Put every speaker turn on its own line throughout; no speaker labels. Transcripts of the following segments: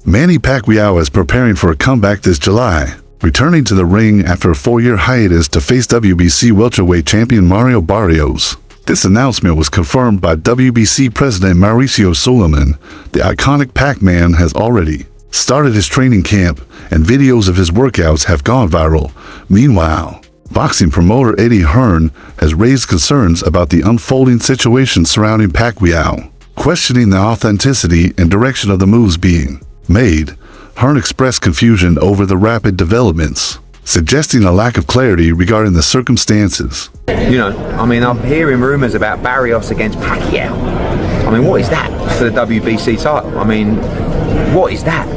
Manny Pacquiao is preparing for a comeback this July, returning to the ring after a 4-year hiatus to face WBC welterweight champion Mario Barrios. This announcement was confirmed by WBC President Mauricio Suleiman. The iconic Pac-Man has already started his training camp, and videos of his workouts have gone viral. Meanwhile, boxing promoter Eddie Hearn has raised concerns about the unfolding situation surrounding Pacquiao. Questioning the authenticity and direction of the moves being made, Hearn expressed confusion over the rapid developments, suggesting a lack of clarity regarding the circumstances.
You know, I mean, I'm hearing rumors about Barrios against Pacquiao. I mean, what is that for the WBC title? I mean, what is that?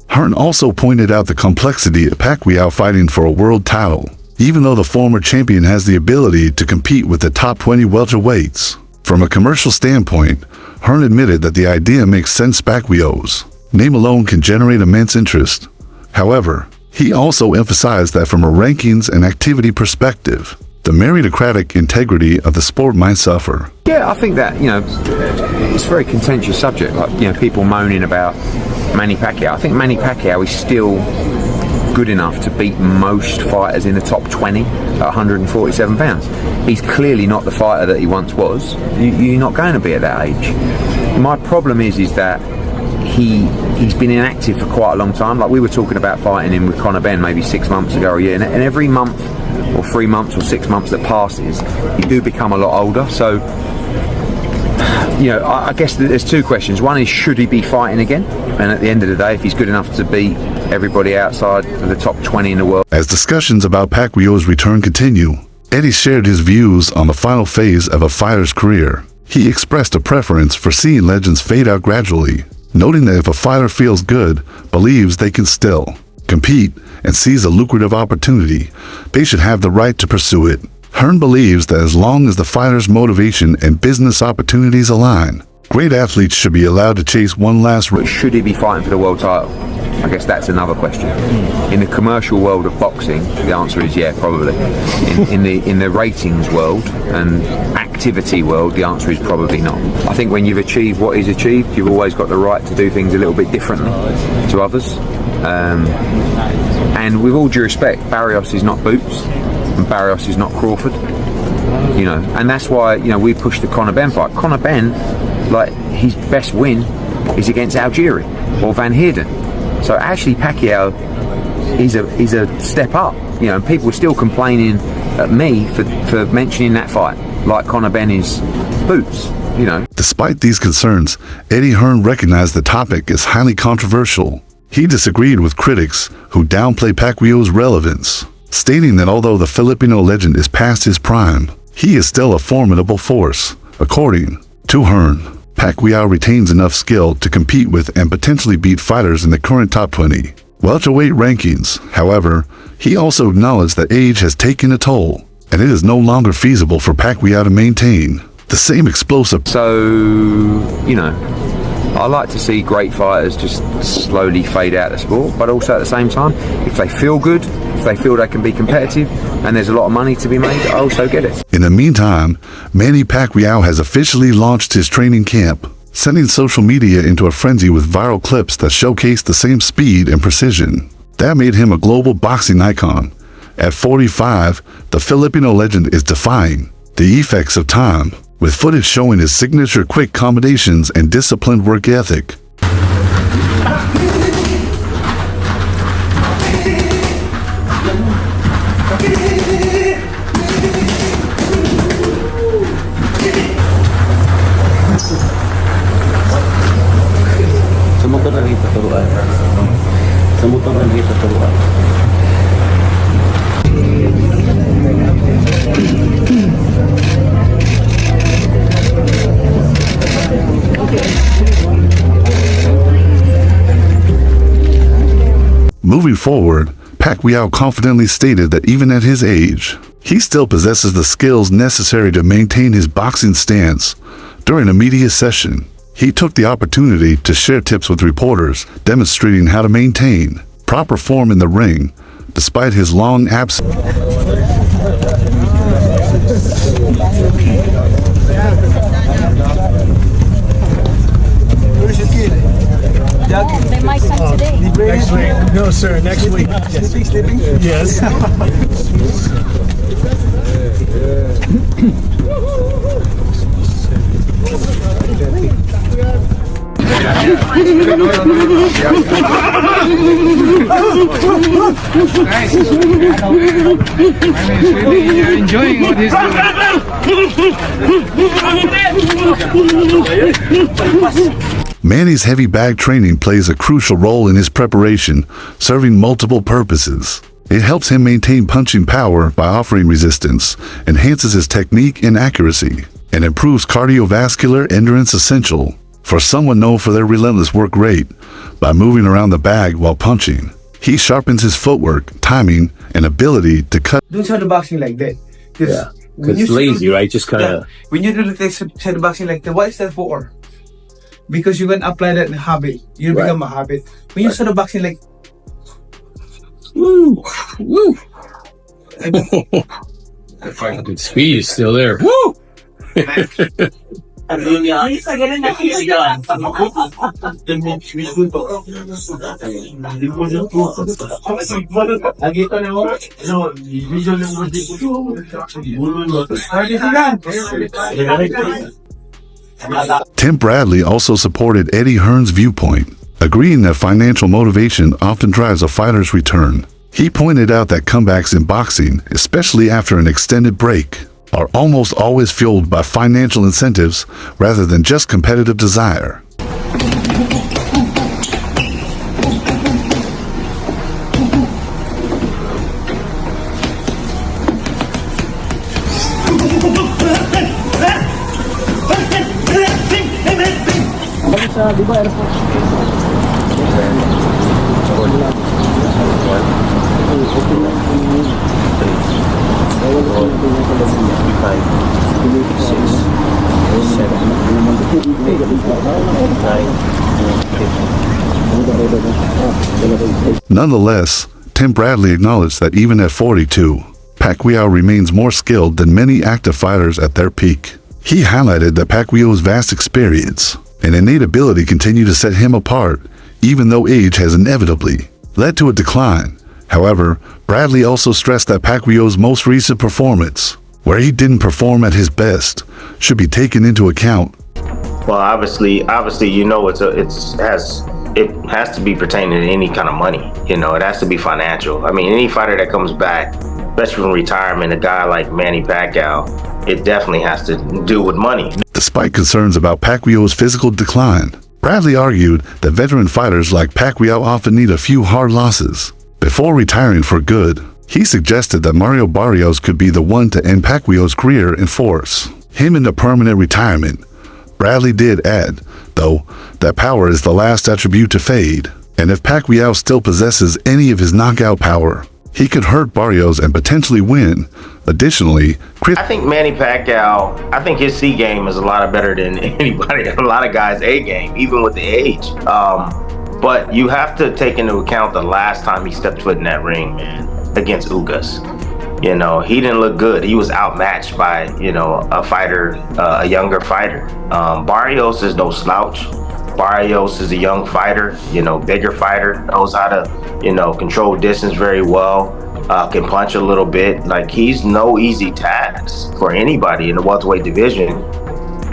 Hearn also pointed out the complexity of Pacquiao fighting for a world title, even though the former champion has the ability to compete with the top 20 welterweights. From a commercial standpoint, Hearn admitted that the idea makes sense. Pacquiao's name alone can generate immense interest. However, he also emphasized that from a rankings and activity perspective, the meritocratic integrity of the sport might suffer.
Yeah, I think that, you know, it's a very contentious subject, like, you know, people moaning about Manny Pacquiao. I think Manny Pacquiao is still good enough to beat most fighters in the top 20 at 147 pounds. He's clearly not the fighter that he once was. You're not going to be at that age. My problem is that he's been inactive for quite a long time. Like, we were talking about fighting him with Conor Benn maybe 6 months ago or a year, and every month or 3 months or 6 months that passes, you do become a lot older. So, you know, I guess there's two questions. One is, should he be fighting again? And at the end of the day, if he's good enough to beat everybody outside of the top 20 in the world.
As discussions about Pacquiao's return continue, Eddie shared his views on the final phase of a fighter's career. He expressed a preference for seeing legends fade out gradually, noting that if a fighter feels good, believes they can still compete, and sees a lucrative opportunity, they should have the right to pursue it. Hearn believes that as long as the fighter's motivation and business opportunities align, great athletes should be allowed to chase one last
But should he be fighting for the world title? I guess that's another question. In the commercial world of boxing, the answer is yeah, probably. In the ratings world and activity world, the answer is probably not. I think when you've achieved what he's achieved, you've always got the right to do things a little bit differently to others. And with all due respect, Barrios is not Boots, and Barrios is not Crawford. You know, and that's why, you know, we pushed the Conor Benn fight. Conor Benn, like, his best win is against Algieri or Van Heerden. So actually Pacquiao is a step up, you know, and people are still complaining at me for mentioning that fight, like Conor Benn is Boots, you know.
Despite these concerns, Eddie Hearn recognized the topic is highly controversial. He disagreed with critics who downplay Pacquiao's relevance, stating that although the Filipino legend is past his prime, he is still a formidable force. According to Hearn, Pacquiao retains enough skill to compete with and potentially beat fighters in the current top 20 welterweight rankings. However, he also acknowledged that age has taken a toll, and it is no longer feasible for Pacquiao to maintain the same explosive.
So, you know, I like to see great fighters just slowly fade out of the sport, but also at the same time, if they feel good, if they feel they can be competitive, and there's a lot of money to be made, I also get it.
In the meantime, Manny Pacquiao has officially launched his training camp, sending social media into a frenzy with viral clips that showcase the same speed and precision that made him a global boxing icon. At 45, the Filipino legend is defying the effects of time, with footage showing his signature quick combinations and disciplined work ethic. Moving forward, Pacquiao confidently stated that even at his age, he still possesses the skills necessary to maintain his boxing stance. During a media session, he took the opportunity to share tips with reporters, demonstrating how to maintain proper form in the ring, despite his long absence.
They might No, sir. Next week. Yes.
You're enjoying what he's doing.
Manny's heavy bag training plays a crucial role in his preparation, serving multiple purposes. It helps him maintain punching power by offering resistance, enhances his technique and accuracy, and improves cardiovascular endurance essential for someone known for their relentless work rate by moving around the bag while punching. He sharpens his footwork, timing, and ability to cut.
Do shadow boxing like that.
Yeah, because it's lazy, right? Just kind of.
When you do the shadow boxing like that, what is that for? Because you can apply that in habit. You become a habit. When you shadow boxing like.
Woo! Woo! The speed is still there. Woo!
Tim Bradley also supported Eddie Hearn's viewpoint, agreeing that financial motivation often drives a fighter's return. He pointed out that comebacks in boxing, especially after an extended break, are almost always fueled by financial incentives rather than just competitive desire. Nonetheless, Tim Bradley acknowledged that even at 42, Pacquiao remains more skilled than many active fighters at their peak. He highlighted that Pacquiao's vast experience and innate ability continue to set him apart, even though age has inevitably led to a decline. However, Bradley also stressed that Pacquiao's most recent performance, where he didn't perform at his best, should be taken into account.
Well, obviously, you know, it has to be pertaining to any kind of money. You know, it has to be financial. I mean, any fighter that comes back, especially from retirement, a guy like Manny Pacquiao, it definitely has to do with money.
Despite concerns about Pacquiao's physical decline, Bradley argued that veteran fighters like Pacquiao often need a few hard losses before retiring for good. He suggested that Mario Barrios could be the one to end Pacquiao's career and force him into permanent retirement. Bradley did add, though, that power is the last attribute to fade, and if Pacquiao still possesses any of his knockout power, he could hurt Barrios and potentially win. Additionally,
I think Manny Pacquiao, I think his C game is a lot better than anybody, a lot of guys' A game, even with the age. But you have to take into account the last time he stepped foot in that ring, man, against Ugas. You know, he didn't look good. He was outmatched by, you know, a fighter, a younger fighter. Barrios is no slouch. Barrios is a young fighter, you know, bigger fighter, knows how to, you know, control distance very well, can punch a little bit. Like, he's no easy task for anybody in the welterweight division.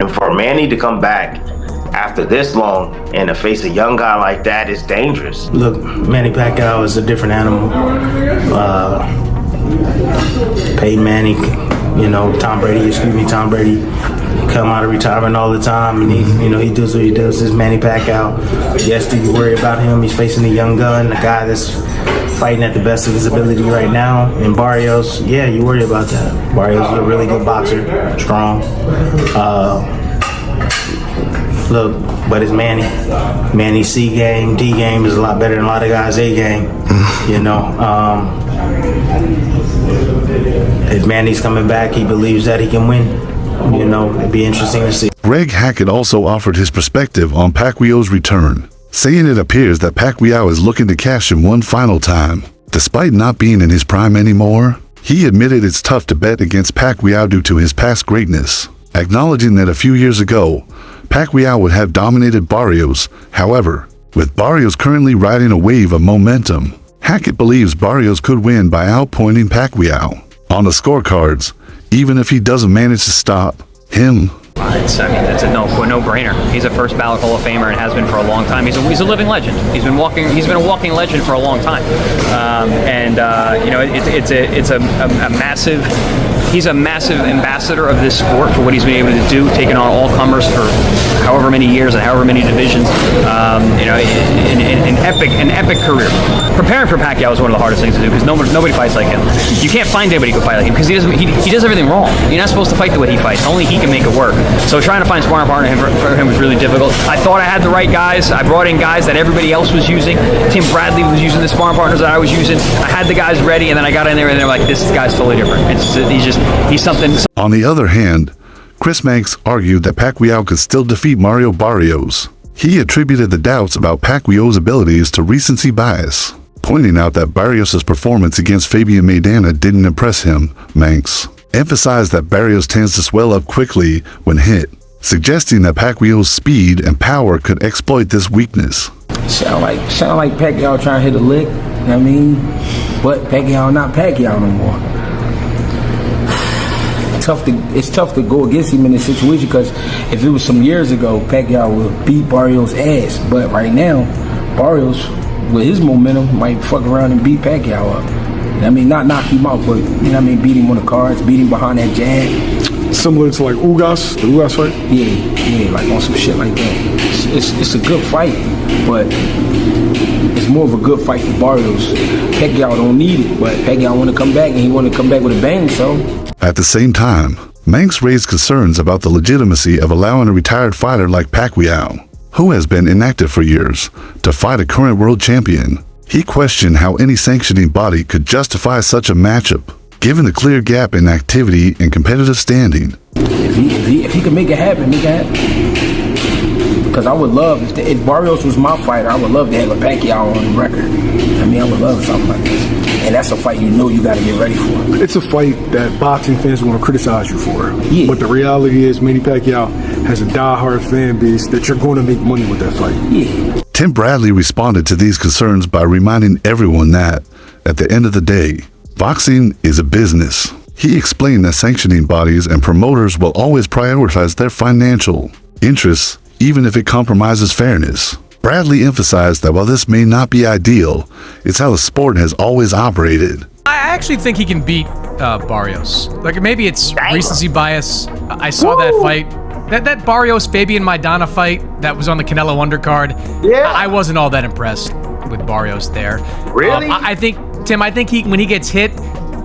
And for Manny to come back after this long and to face a young guy like that is dangerous.
Look, Manny Pacquiao is a different animal. Peyton Manning, you know, Tom Brady come out of retirement all the time, and he does what he does. This Manny Pacquiao, yes, do you worry about him? He's facing a young gun, a guy that's fighting at the best of his ability right now. And Barrios, yeah, you worry about that. Barrios is a really good boxer, strong. Look, but it's Manny. Manny's C game, D game is a lot better than a lot of guys' A game. You know, if Manny's coming back, he believes that he can win. You know, it'd be interesting to see.
Greg Hackett also offered his perspective on Pacquiao's return, saying it appears that Pacquiao is looking to cash in one final time. Despite not being in his prime anymore, he admitted it's tough to bet against Pacquiao due to his past greatness, acknowledging that a few years ago, Pacquiao would have dominated Barrios. However, With Barrios currently riding a wave of momentum, Hackett believes Barrios could win by outpointing Pacquiao. On the scorecards, even if he doesn't manage to stop him,
It's a no-brainer. He's a first ballot Hall of Famer and has been for a long time. He's a living legend. He's been a walking legend for a long time. It's a massive. He's a massive ambassador of this sport for what he's been able to do, taking on all comers for however many years and however many divisions. An epic career. Preparing for Pacquiao is one of the hardest things to do because nobody fights like him. You can't find anybody who can fight like him because he does everything wrong. You're not supposed to fight the way he fights. Only he can make it work. So trying to find a sparring partner for him was really difficult. I thought I had the right guys. I brought in guys that everybody else was using. Tim Bradley was using the sparring partners that I was using. I had the guys ready, and then I got in there, and they're like, "This guy's totally different. He's something."
On the other hand, Chris Manx argued that Pacquiao could still defeat Mario Barrios. He attributed the doubts about Pacquiao's abilities to recency bias, pointing out that Barrios' performance against Fabian Maidana didn't impress him. Manx emphasized that Barrios tends to swell up quickly when hit, suggesting that Pacquiao's speed and power could exploit this weakness.
Sound like Pacquiao trying to hit a lick, you know what I mean? But Pacquiao not Pacquiao no more. It's tough to go against him in this situation because if it was some years ago, Pacquiao would beat Barrios' ass. But right now, Barrios, with his momentum, might fuck around and beat Pacquiao up. I mean, not knock him out, but, you know what I mean, beat him on the cards, beat him behind that jab.
Similar to like Ugas, the Ugas fight?
Yeah, like on some shit like that. It's a good fight, but it's more of a good fight for Barrios. Pacquiao don't need it, but Pacquiao want to come back, and he want to come back with a bang, so.
At the same time, Manx raised concerns about the legitimacy of allowing a retired fighter like Pacquiao, who has been inactive for years, to fight a current world champion. He questioned how any sanctioning body could justify such a matchup, given the clear gap in activity and competitive standing.
If he can make it happen, Because I would love, if Barrios was my fighter, I would love to have a Pacquiao on the record. I mean, I would love something like this. And that's a fight you got to get ready for.
It's a fight that boxing fans want to criticize you for.
Yeah.
But the reality is Manny Pacquiao has a diehard fan base that you're going to make money with that fight.
Yeah.
Tim Bradley responded to these concerns by reminding everyone that, at the end of the day, boxing is a business. He explained that sanctioning bodies and promoters will always prioritize their financial interests, even if it compromises fairness. Bradley emphasized that while this may not be ideal, it's how the sport has always operated.
I actually think he can beat Barrios. Like, maybe it's recency bias. I saw that fight. That Barrios Fabian Maidana fight that was on the Canelo undercard. Yeah. I wasn't all that impressed with Barrios there.
Really?
I think when he gets hit,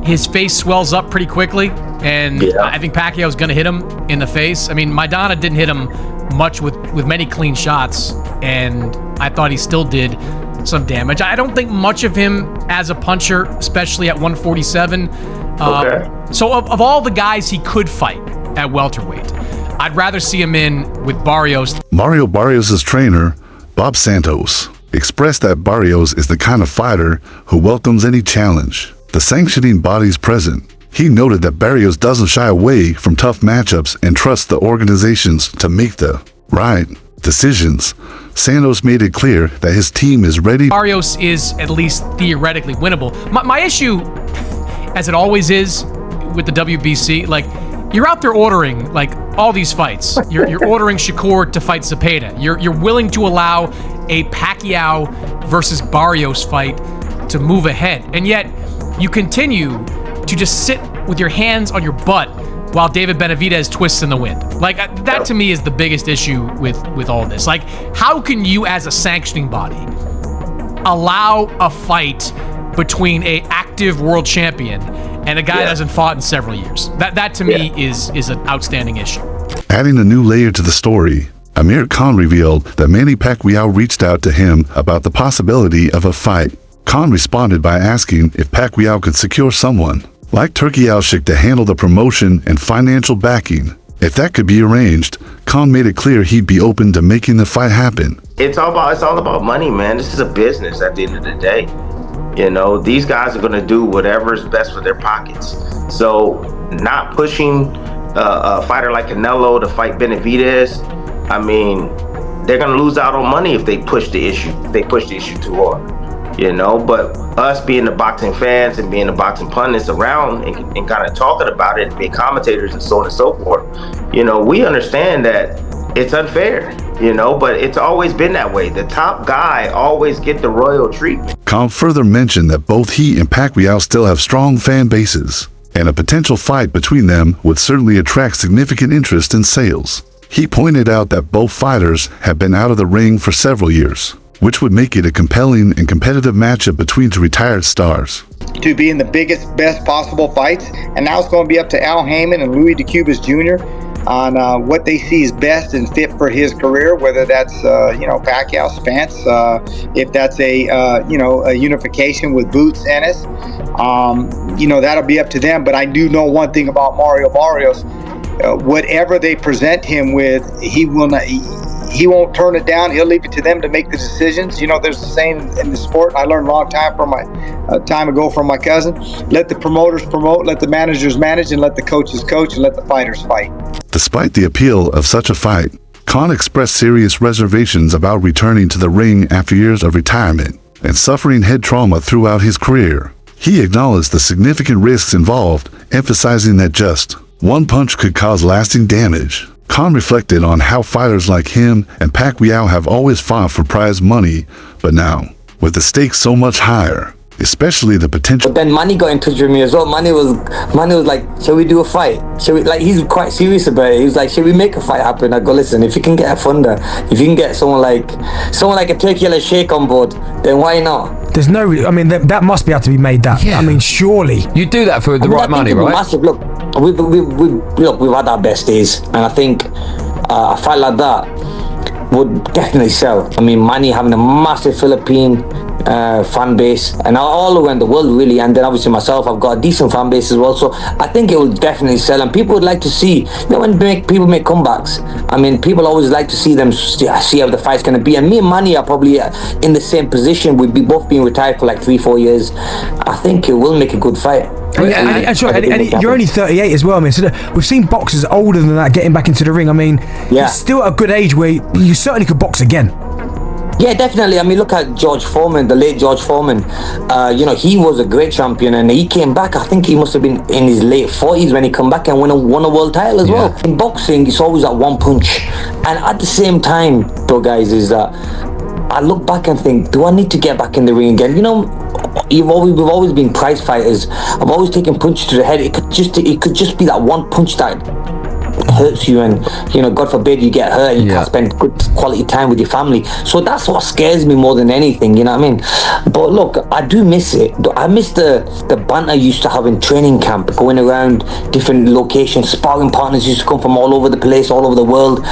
his face swells up pretty quickly, and I think Pacquiao's going to hit him in the face. I mean, Maidana didn't hit him much with many clean shots, and I thought he still did some damage. I don't think much of him as a puncher, especially at 147. So of all the guys he could fight at welterweight, I'd rather see him in with Barrios.
Mario Barrios' trainer, Bob Santos, expressed that Barrios is the kind of fighter who welcomes any challenge. The sanctioning bodies present. He noted that Barrios doesn't shy away from tough matchups and trusts the organizations to make the right decisions. Santos made it clear that his team is ready.
Barrios is at least theoretically winnable. My issue, as it always is with the WBC, like, you're out there ordering like all these fights. You're ordering Shakur to fight Zepeda. You're willing to allow a Pacquiao versus Barrios fight to move ahead, and yet you continue to just sit with your hands on your butt while David Benavidez twists in the wind. Like, that to me is the biggest issue with all this. Like, how can you as a sanctioning body allow a fight between a active world champion and a guy that hasn't fought in several years? That to me is an outstanding issue.
Adding a new layer to the story, Amir Khan revealed that Manny Pacquiao reached out to him about the possibility of a fight. Khan responded by asking if Pacquiao could secure someone like Turki Alshik to handle the promotion and financial backing. If that could be arranged, Khan made it clear he'd be open to making the fight happen.
It's all about money, man. This is a business at the end of the day. You know, these guys are going to do whatever's best for their pockets. So not pushing a fighter like Canelo to fight Benavidez, I mean, they're going to lose out on money if they push the issue. If they push the issue too hard, you know. But us being the boxing fans and being the boxing pundits around and kind of talking about it, being commentators and so on and so forth, you know, we understand that it's unfair, you know, but it's always been that way. The top guy always get the royal treatment.
Khan further mentioned that both he and Pacquiao still have strong fan bases, and a potential fight between them would certainly attract significant interest in sales. He pointed out that both fighters have been out of the ring for several years, which would make it a compelling and competitive matchup between two retired stars.
To be in the biggest, best possible fights, and now it's going to be up to Al Heyman and Louis DeCubas Jr. on what they see is best and fit for his career, whether that's you know, Pacquiao Spence, if that's a you know, a unification with Boots Ennis, you know, that'll be up to them. But I do know one thing about Mario Barrios. Whatever they present him with, he will not. He won't turn it down. He'll leave it to them to make the decisions. You know, there's a saying in the sport, I learned a long time ago from my cousin: let the promoters promote, let the managers manage, and let the coaches coach, and let the fighters fight.
Despite the appeal of such a fight, Khan expressed serious reservations about returning to the ring after years of retirement and suffering head trauma throughout his career. He acknowledged the significant risks involved, emphasizing that just one punch could cause lasting damage. Khan reflected on how fighters like him and Pacquiao have always fought for prize money, but now, with the stakes so much higher, especially the potential.
But then Manny got in touch with me as well. Manny was like, shall we do a fight? Shall we, like, he's quite serious about it. He was like, shall we make a fight happen? I go, listen, if you can get a funder, if you can get someone like a Turkey Yellow Sheikh on board, then why not?
There's no, I mean, that must be able to be made that. Yeah. I mean, surely.
You do that for the right money, right?
Massive. Look, we've had our best days, and I think a fight like that would definitely sell. I mean, Manny having a massive Philippine fan base, and all around the world really, and then obviously myself, I've got a decent fan base as well, so I think it will definitely sell, and people would like to see, you know, when people make comebacks, I mean, people always like to see them, see how the fight's going to be, and me and Manny are probably in the same position. We'd be both being retired for like 3-4 years. I think it will make a good fight.
And you're only 38 as well. I mean, so we've seen boxers older than that getting back into the ring. I mean, it's still at a good age where you certainly could box again.
Yeah, definitely. I mean, look at George Foreman, the late George Foreman. You know, he was a great champion, and he came back. I think he must have been in his late 40s when he come back and won a world title as well. In boxing, it's always that one punch. And at the same time, though, guys, is that I look back and think, do I need to get back in the ring again? You know, we've always been prize fighters. I've always taken punches to the head. It could just be that one punch that hurts you, and you know, God forbid you get hurt and you can't spend good quality time with your family. So that's what scares me more than anything, you know what I mean? But look, I do miss it. I miss the banter I used to have in training camp, going around different locations. Sparring partners used to come from all over the place, all over the world.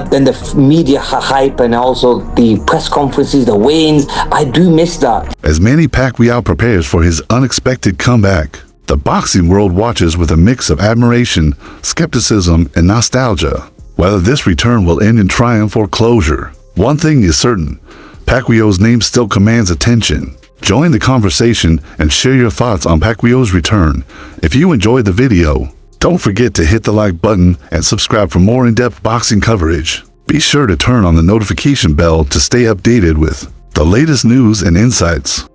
Then the media hype, and also the press conferences, the weigh-ins. I do miss that.
As Manny Pacquiao prepares for his unexpected comeback, the boxing world watches with a mix of admiration, skepticism, and nostalgia. Whether this return will end in triumph or closure, one thing is certain: Pacquiao's name still commands attention. Join the conversation and share your thoughts on Pacquiao's return. If you enjoyed the video, don't forget to hit the like button and subscribe for more in-depth boxing coverage. Be sure to turn on the notification bell to stay updated with the latest news and insights.